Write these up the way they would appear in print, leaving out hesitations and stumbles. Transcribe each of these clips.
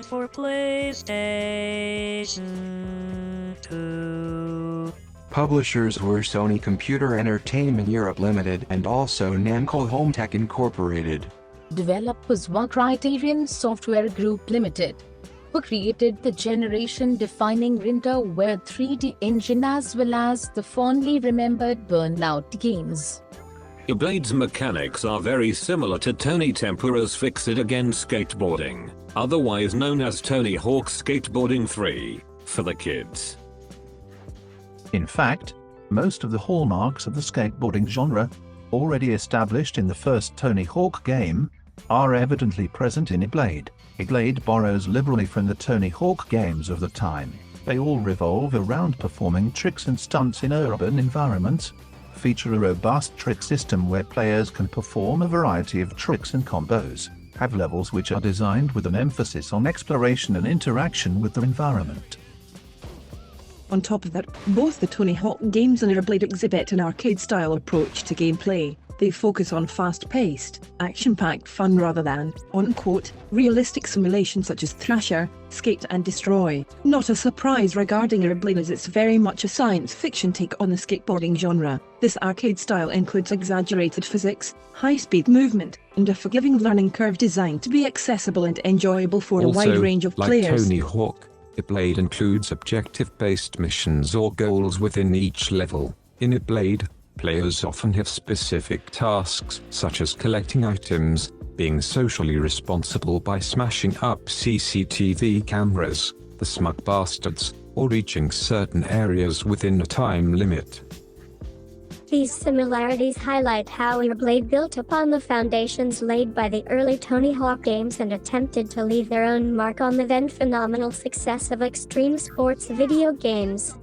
Airblade for PlayStation 2. Publishers were Sony Computer Entertainment Europe Limited and also Namco Home Tech Incorporated. Developers were Criterion Software Group Limited, who created the generation-defining Renderware 3D engine as well as the fondly remembered Burnout games. Airblades mechanics are very similar to Tony Tempura's Fix-It Again skateboarding, otherwise known as Tony Hawk's Skateboarding 3, for the kids. In fact, most of the hallmarks of the skateboarding genre, already established in the first Tony Hawk game, are evidently present in Airblade. Airblade borrows liberally from the Tony Hawk games of the time. They all revolve around performing tricks and stunts in urban environments, feature a robust trick system where players can perform a variety of tricks and combos, have levels which are designed with an emphasis on exploration and interaction with the environment. On top of that, both the Tony Hawk games and Airblade exhibit an arcade-style approach to gameplay. They focus on fast-paced, action-packed fun rather than, on-quote, realistic simulations such as Thrasher, Skate and Destroy. Not a surprise regarding Airblade, as it's very much a science fiction take on the skateboarding genre. This arcade style includes exaggerated physics, high-speed movement, and a forgiving learning curve designed to be accessible and enjoyable for a wide range of players. Like Tony Hawk, Airblade includes objective-based missions or goals within each level. In Airblade, players often have specific tasks such as collecting items, being socially responsible by smashing up CCTV cameras, the smug bastards, or reaching certain areas within a time limit. These similarities highlight how Airblade built upon the foundations laid by the early Tony Hawk games and attempted to leave their own mark on the then phenomenal success of extreme sports video games.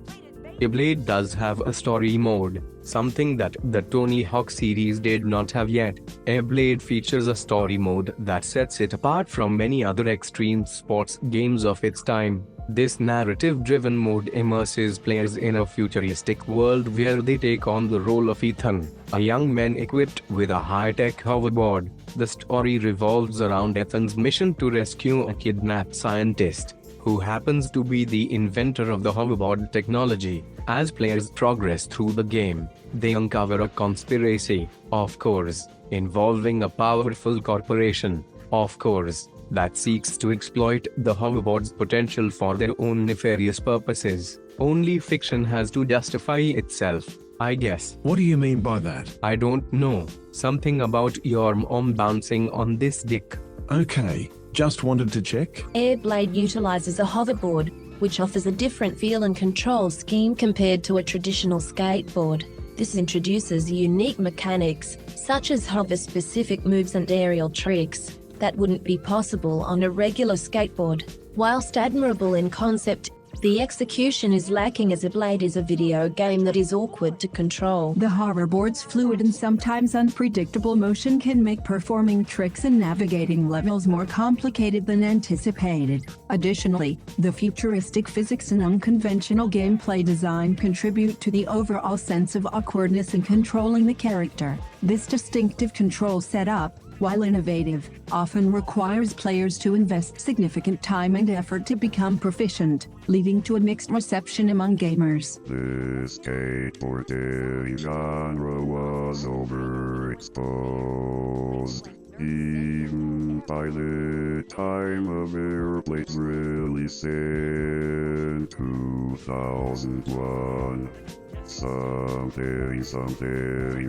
Airblade does have a story mode, something that the Tony Hawk series did not have yet. Airblade features a story mode that sets it apart from many other extreme sports games of its time. This narrative-driven mode immerses players in a futuristic world where they take on the role of Ethan, a young man equipped with a high-tech hoverboard. The story revolves around Ethan's mission to rescue a kidnapped scientist, who happens to be the inventor of the hoverboard technology. As players progress through the game, they uncover a conspiracy, of course, involving a powerful corporation, of course, that seeks to exploit the hoverboard's potential for their own nefarious purposes. Only fiction has to justify itself, I guess. What do you mean by that? I don't know. Something about your mom bouncing on this dick. Okay, just wanted to check. Airblade utilizes a hoverboard, which offers a different feel and control scheme compared to a traditional skateboard. This introduces unique mechanics, such as hover-specific moves and aerial tricks, that wouldn't be possible on a regular skateboard. Whilst admirable in concept, the execution is lacking, as Airblade is a video game that is awkward to control. The hoverboard's fluid and sometimes unpredictable motion can make performing tricks and navigating levels more complicated than anticipated. Additionally, the futuristic physics and unconventional gameplay design contribute to the overall sense of awkwardness in controlling the character. This distinctive control setup, while innovative, often requires players to invest significant time and effort to become proficient, leading to a mixed reception among gamers. The skateboarding genre was overexposed, even by the time of Airblade's release in 2001. Something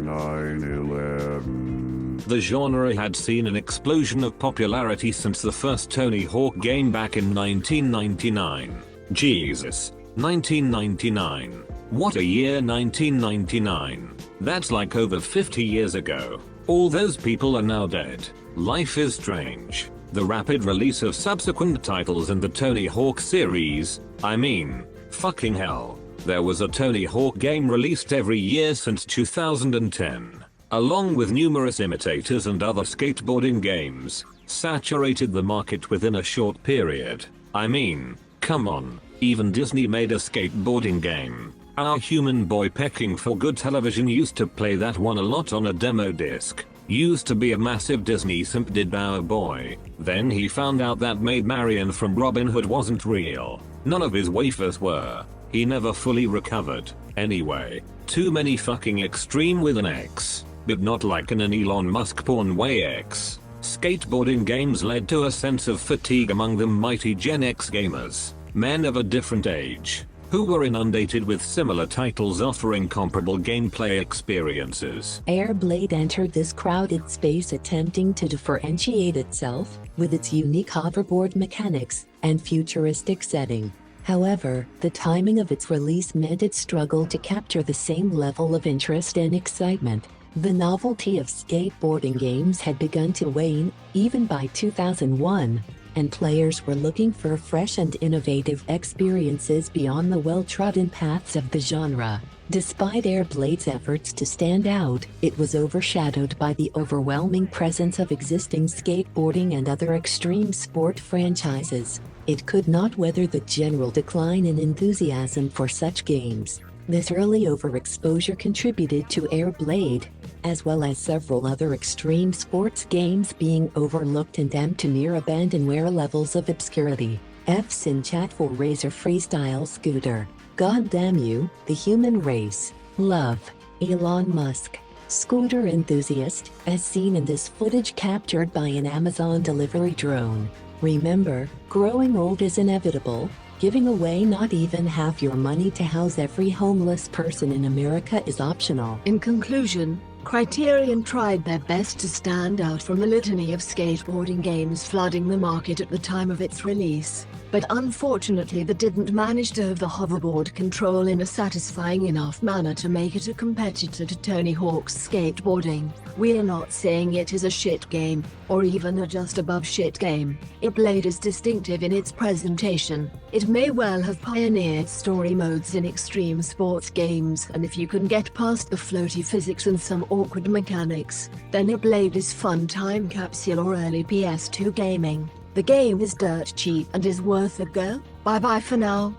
9/11. The genre had seen an explosion of popularity since the first Tony Hawk game back in 1999. Jesus, 1999. What a year, 1999. That's like over 50 years ago. All those people are now dead. Life is strange. The rapid release of subsequent titles in the Tony Hawk series, I mean, fucking hell. There was a Tony Hawk game released every year since 2010, along with numerous imitators and other skateboarding games, saturated the market within a short period. I mean, come on, even Disney made a skateboarding game. Our human boy Pecking for Good television used to play that one a lot on a demo disc. Used to be a massive Disney simp, did our boy. Then he found out that Maid Marian from Robin Hood wasn't real. None of his wafers were. He never fully recovered. Anyway, too many fucking extreme with an X. But not like an Elon Musk porn way X. Skateboarding games led to a sense of fatigue among the mighty Gen X gamers. Men of a different age, who were inundated with similar titles offering comparable gameplay experiences. Airblade entered this crowded space attempting to differentiate itself with its unique hoverboard mechanics and futuristic setting. However, the timing of its release meant it struggled to capture the same level of interest and excitement. The novelty of skateboarding games had begun to wane, even by 2001, and players were looking for fresh and innovative experiences beyond the well-trodden paths of the genre. Despite Airblade's efforts to stand out, it was overshadowed by the overwhelming presence of existing skateboarding and other extreme sport franchises. It could not weather the general decline in enthusiasm for such games. This early overexposure contributed to Airblade, as well as several other extreme sports games being overlooked and damned to near abandonware levels of obscurity. F's in chat for Razor Freestyle Scooter. God damn you, the human race. Love. Elon Musk. Scooter enthusiast, as seen in this footage captured by an Amazon delivery drone. Remember, growing old is inevitable. Giving away not even half your money to house every homeless person in America is optional. In conclusion, Criterion tried their best to stand out from the litany of skateboarding games flooding the market at the time of its release, but unfortunately they didn't manage to have the hoverboard control in a satisfying enough manner to make it a competitor to Tony Hawk's skateboarding. We're not saying it is a shit game, or even a just above shit game. Airblade is distinctive in its presentation. It may well have pioneered story modes in extreme sports games, and if you can get past the floaty physics and some awkward mechanics, then Airblade is fun time capsule or early PS2 gaming. The game is dirt cheap and is worth a go. Bye bye for now.